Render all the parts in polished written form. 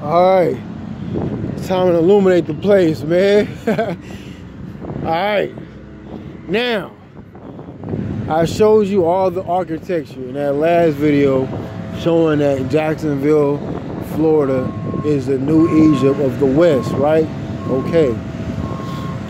Alright. It's time to illuminate the place, man. Alright. Now, I showed you all the architecture in that last video showing that Jacksonville, Florida is the new Egypt of the West, right? Okay.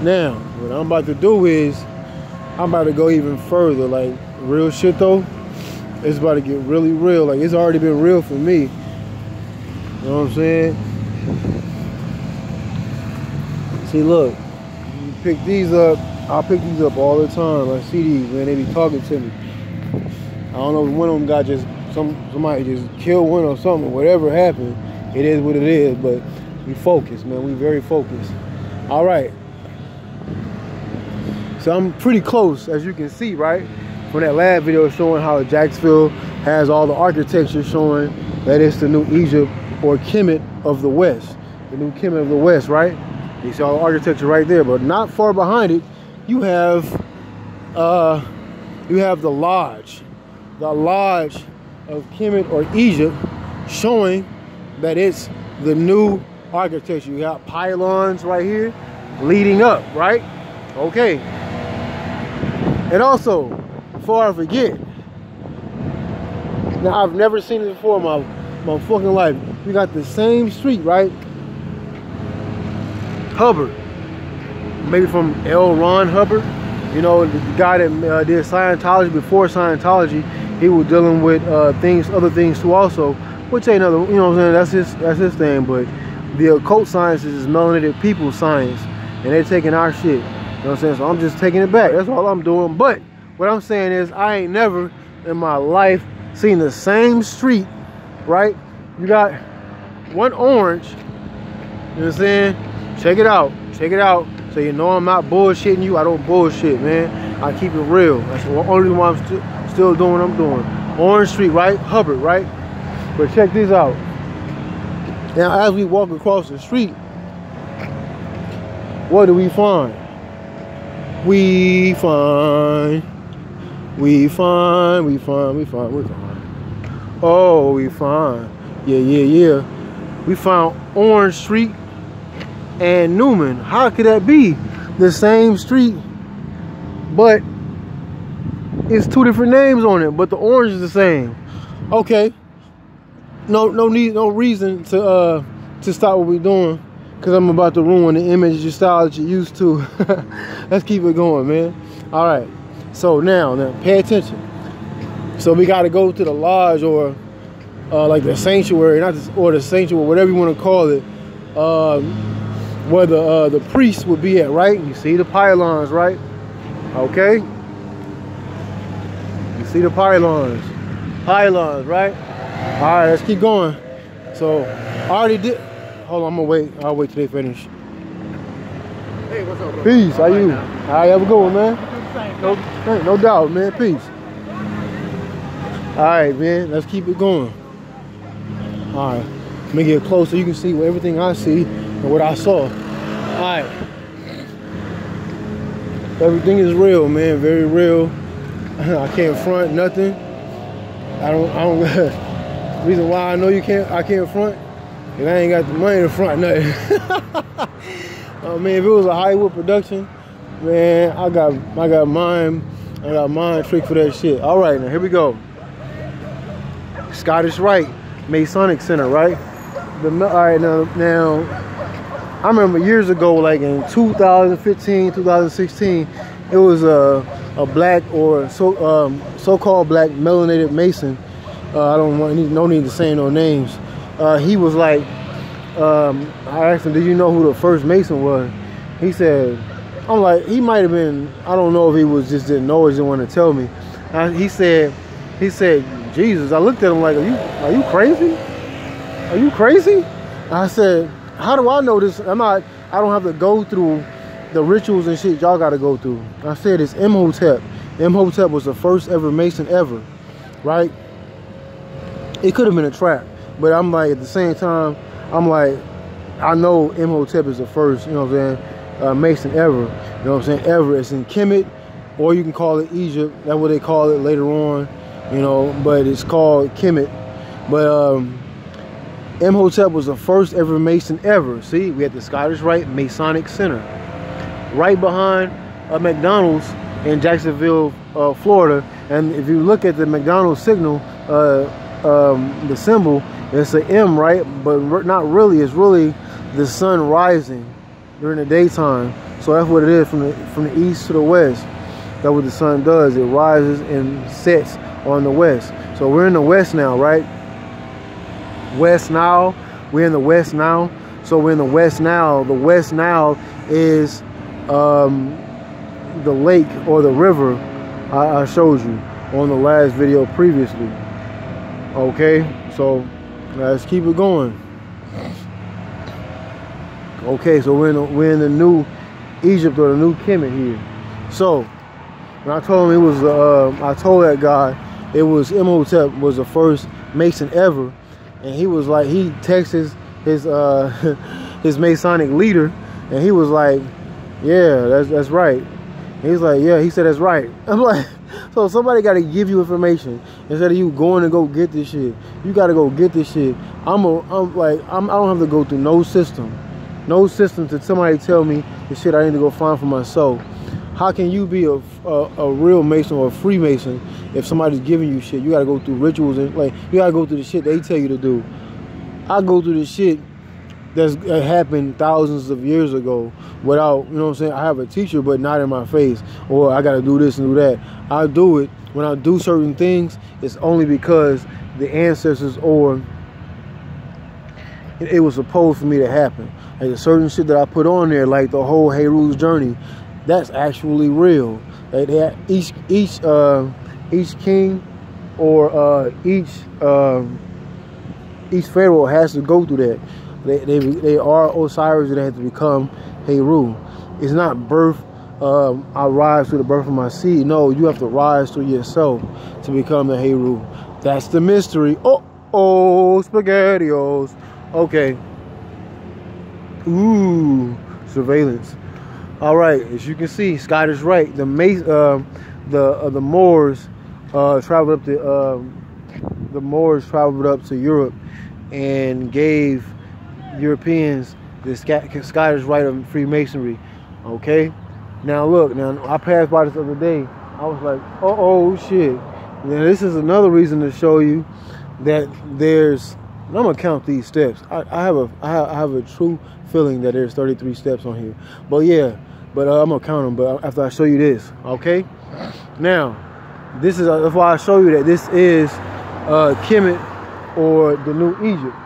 Now, what I'm about to do is, I'm about to go even further. Like, real shit though, it's about to get really real. Like, it's already been real for me. You know what I'm saying? See, look, you pick these up. I pick these up all the time. I see these, man, they be talking to me. I don't know if one of them got just, somebody just killed one or something. Whatever happened, it is what it is, but we focused, man. We very focused. All right. So I'm pretty close, as you can see, right? From that last video showing how Jacksonville has all the architecture showing that it's the new Egypt or KEMET of the West. The new KEMET of the West, right? You see all the architecture right there, but not far behind it, you have the lodge of KEMET or Egypt, showing that it's the new architecture. You got pylons right here leading up, right? Okay. And also, before I forget, now I've never seen it before in my fucking life. We got the same street, right? Hubbard, maybe from L. Ron Hubbard, you know, the guy that did Scientology. Before Scientology, he was dealing with other things too also, which ain't other, you know what I'm saying, that's his thing. But the occult sciences is melanated people science, and they're taking our shit. You know what I'm saying? So I'm just taking it back. That's all I'm doing. But what I'm saying is, I ain't never in my life seen the same street, right? You got one orange, you know what I'm saying? Check it out. Check it out. So you know I'm not bullshitting you. I don't bullshit, man. I keep it real. That's the only reason why I'm still doing what I'm doing. Orange Street, right? Hubbard, right? But check this out. Now, as we walk across the street, what do we find? We find. Oh, we find. Yeah. We found Orange Street and Newman. How could that be the same street, but it's two different names on it, but the orange is the same? Okay. No reason to stop what we're doing, because I'm about to ruin the image and style that you're used to. Let's keep it going, man. All right. So now pay attention. So we got to go to the lodge, or like the sanctuary, or the sanctuary, whatever you want to call it, where the priest would be at, right? You see the pylons, right? Okay. You see the pylons, right? All right, let's keep going. So I already did. Hold on, I'm gonna wait. I'll wait till they finish. Hey, what's up, bro? Peace. How you? All right, have a good one, man. No doubt, man. Peace. All right, man. Let's keep it going. All right. Let me get closer. You can see everything I see and what I saw. All right. Everything is real, man. Very real. I can't front nothing. I don't. Reason why I know I can't front, if I ain't got the money to front nothing. I mean, if it was a Hollywood production, man, I got mind trick for that shit. All right, now here we go. Scottish Rite Masonic Center, right? All right, now I remember years ago, like in 2015, 2016, it was a black, or so-called black melanated Mason. I no need to say no names. He was like, I asked him, did you know who the first Mason was? He said, I'm like, he might have been, I don't know if he was just didn't know or didn't want to tell me. He said, Jesus. I looked at him like, are you crazy? Are you crazy? I said, how do I know this? I don't have to go through the rituals and shit y'all got to go through. I said, it's Imhotep. Imhotep was the first ever Mason ever, right? It could have been a trap, but I'm like, at the same time, I'm like, I know Imhotep is the first, you know what I'm saying, Mason ever. You know what I'm saying? Ever. It's in Kemet, or you can call it Egypt. That's what they call it later on, you know, but it's called Kemet. But Imhotep was the first ever Mason ever. See, we had the Scottish Rite Masonic Center right behind McDonald's in Jacksonville, Florida. And if you look at the McDonald's signal, the symbol, it's an M, right? But not really. It's really the sun rising during the daytime. So that's what it is, from the east to the west. That's what the sun does. It rises and sets on the west. So we're in the west now, right? West now. We're in the west now. So we're in the west now. The west now is the lake or the river I showed you on the last video previously. Okay, so let's keep it going. Okay, so we're in the new Egypt, or the new Kemet here. So when I told him it was, I told that guy it was Imhotep was the first Mason ever, and he was like, he texted his his Masonic leader, and he was like, yeah, that's right. He's like, yeah, he said that's right. I'm like, so somebody got to give you information instead of you going to go get this shit. You got to go get this shit. I don't have to go through no system to somebody tell me the shit I need to go find for myself. How can you be a real Mason or a Freemason if somebody's giving you shit? You got to go through rituals, and like, you got to go through the shit they tell you to do. I go through the shit that happened thousands of years ago without, you know what I'm saying, I have a teacher but not in my face, or I gotta do this and do that. I do it. When I do certain things, it's only because the ancestors, or it was supposed for me to happen. Like, the certain shit that I put on there, like the whole Heru's journey, that's actually real. Like, each king or each pharaoh has to go through that. They are Osiris, and they have to become Heru. It's not birth, I rise through the birth of my seed. No, you have to rise through yourself to become the Heru. That's the mystery. Oh, SpaghettiOs. Okay. Ooh, surveillance. All right, as you can see, Scottish Rite. The Moors traveled up to Europe and gave Europeans the Scottish Rite of Freemasonry. Okay, now look, I passed by this other day. I was like, oh shit. Now this is another reason to show you that there's, I'm gonna count these steps. I have a true feeling that there's 33 steps on here. But yeah, I'm gonna count them. But after I show you this, okay? Now, this is that's why I show you that this is Kemet, or the New Egypt.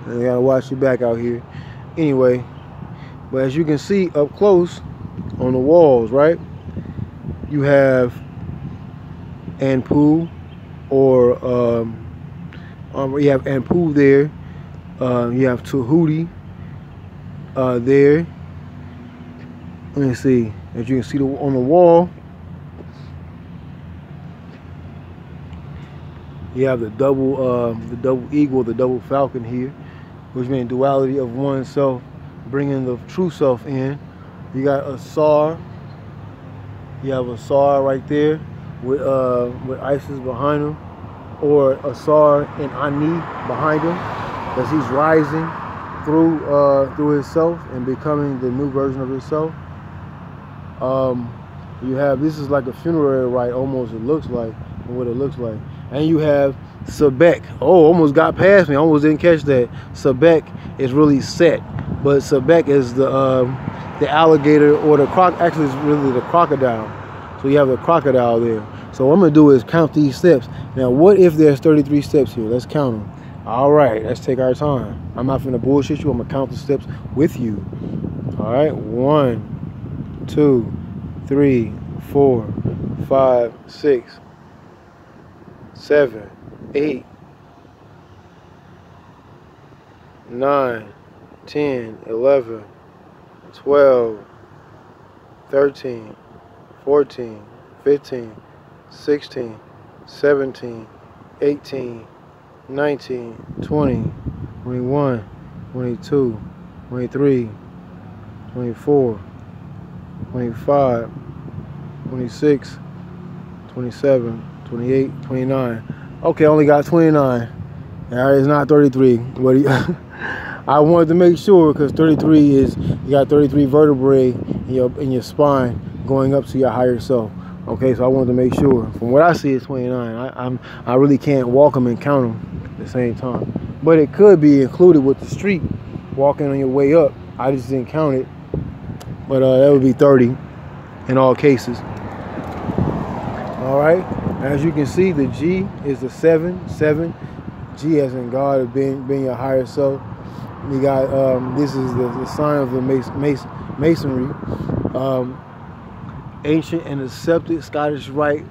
And you gotta watch your back out here. Anyway, but as you can see up close on the walls, right? You have Anpu, or you have Anpu there. You have Tahuti there. Let me see. As you can see on the wall, you have the double eagle, the double falcon here, which means duality of oneself, bringing the true self in. You got a Sar. You have a Sar right there with Isis behind him, or a Sar and Ani behind him, as he's rising through himself and becoming the new version of himself. You have, this is like a funerary rite almost, it looks like, and what it looks like. And you have Sebek. Oh, almost got past me. I almost didn't catch that. Sebek is really Set, but Sebek is the alligator, or the croc. Actually, it's really the crocodile. So you have the crocodile there. So what I'm gonna do is count these steps. Now, what if there's 33 steps here? Let's count them. All right, let's take our time. I'm not gonna bullshit you. I'm gonna count the steps with you. All right, 1, 2, 3, 4, 5, 6, 7, 8, 9, 10, 11, 12, 13, 14, 15, 16, 17, 18, 19, 20, 21, 22, 23, 24, 25, 26, 27, 28, 29. Okay, I only got 29. It's not 33. But I wanted to make sure because 33 is, you got 33 vertebrae in your spine going up to your higher self. Okay, so I wanted to make sure. From what I see, it's 29. I really can't walk them and count them at the same time. But it could be included with the street walking on your way up. I just didn't count it. But that would be 30 in all cases. All right. As you can see, the G is the 7. G as in God, being your higher self. You got this is the sign of the masonry. Ancient and accepted Scottish Rite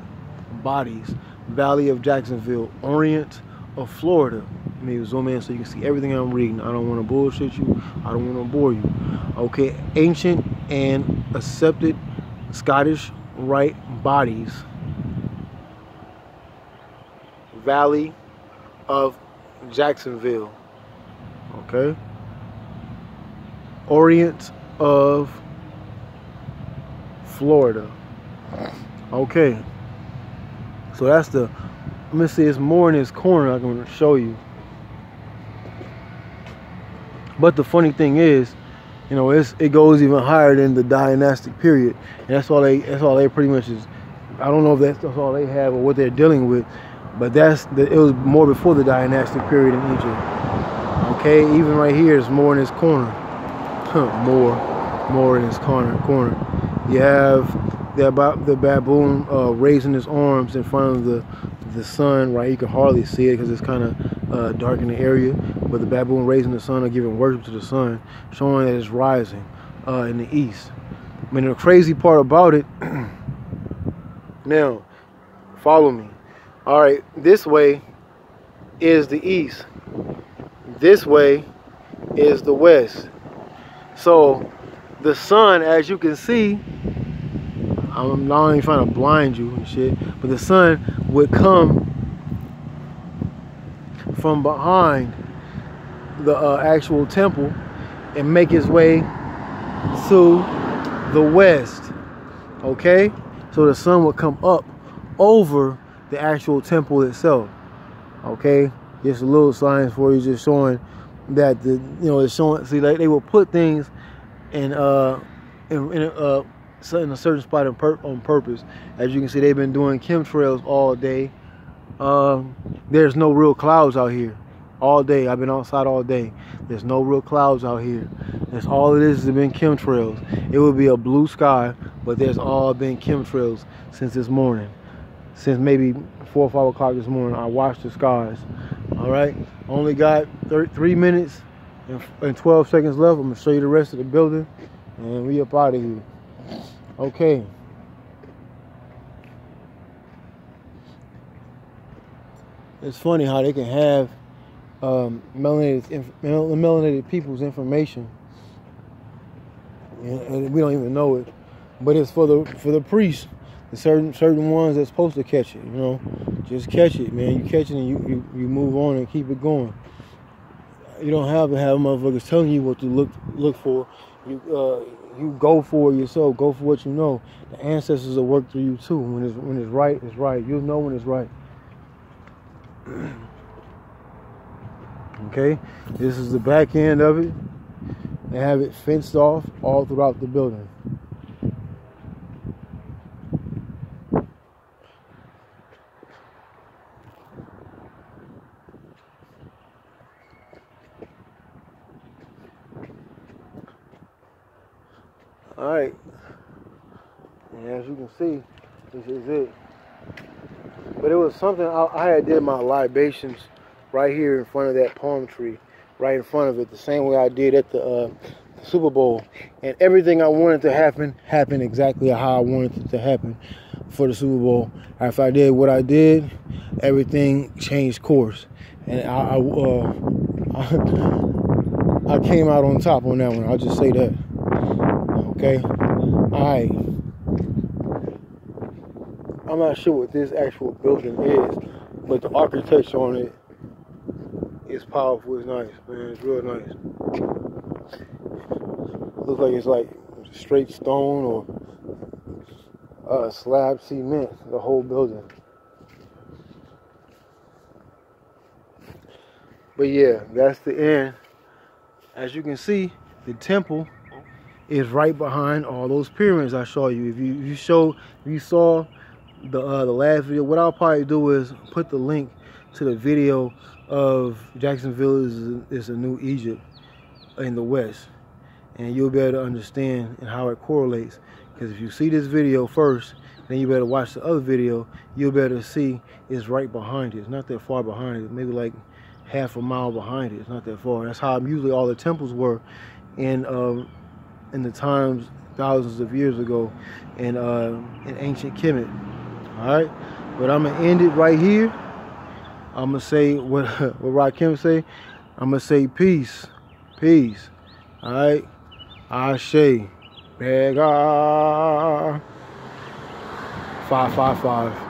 bodies. Valley of Jacksonville, Orient of Florida. Maybe zoom in so you can see everything I'm reading. I don't want to bullshit you. I don't want to bore you. Okay, ancient and accepted Scottish Rite bodies. Valley of Jacksonville. Okay. Orient of Florida. Okay. So that's the, let me see, it's more in this corner I'm going to show you. But the funny thing is, you know, it goes even higher than the dynastic period. And that's all they pretty much is. I don't know if that's all they have or what they're dealing with, but it was more before the dynastic period in Egypt. Okay, even right here is more in this corner. More in this corner. You have the baboon raising his arms in front of the sun, right? You can hardly see it because it's kind of dark in the area, but the baboon raising the sun or giving worship to the sun, showing that it's rising in the east. I mean, the crazy part about it, now, follow me. All right, this way is the east. This way is the west. So the sun, as you can see, I'm not even trying to blind you and shit, but the sun would come from behind the actual temple and make its way to the west. Okay, so the sun would come up over the actual temple itself. Okay, just a little science for you, just showing that it's showing. See, like they will put things in a certain spot on purpose. As you can see, they've been doing chemtrails all day. There's no real clouds out here all day. I've been outside all day. There's no real clouds out here. That's all it is. Has been chemtrails. It would be a blue sky, but there's all been chemtrails since this morning. Since maybe 4 or 5 o'clock this morning, I watched the skies. All right, only got 3 minutes and 12 seconds left. I'm gonna show you the rest of the building, and we up out of here. Okay. It's funny how they can have melanated people's information, and we don't even know it. But it's for the priests, the certain ones that's supposed to catch it. You know, just catch it, man. You catch it and you move on and keep it going. You don't have to have motherfuckers telling you what to look for. You go for it yourself. Go for what you know. The ancestors will work through you too. When it's right, it's right. You'll know when it's right. Okay, this is the back end of it. They have it fenced off all throughout the building. All right, and as you can see, this is it. But it was something I had did my libations right here in front of that palm tree, right in front of it, the same way I did at the Super Bowl. And everything I wanted to happen happened exactly how I wanted it to happen for the Super Bowl. After I did what I did, everything changed course, and I came out on top on that one. I'll just say that. Okay, all right. I'm not sure what this actual building is, but the architecture on it is powerful. It's nice, man. It's real nice. Looks like it's like straight stone or slab cement, the whole building. But yeah, that's the end. As you can see, the temple is right behind all those pyramids I showed you. If you saw the last video, what I'll probably do is put the link to the video of Jacksonville is a new Egypt in the West, and you'll be able to understand and how it correlates. Because if you see this video first, then you better watch the other video. You'll be able to see it's right behind it. It's not that far behind it. Maybe like half a mile behind it. It's not that far. That's how usually all the temples were in the times thousands of years ago in ancient Kemet. All right, but I'm gonna end it right here. I'm gonna say what Rakim say. I'm gonna say peace, peace. All right, Ashe, Bega, 555.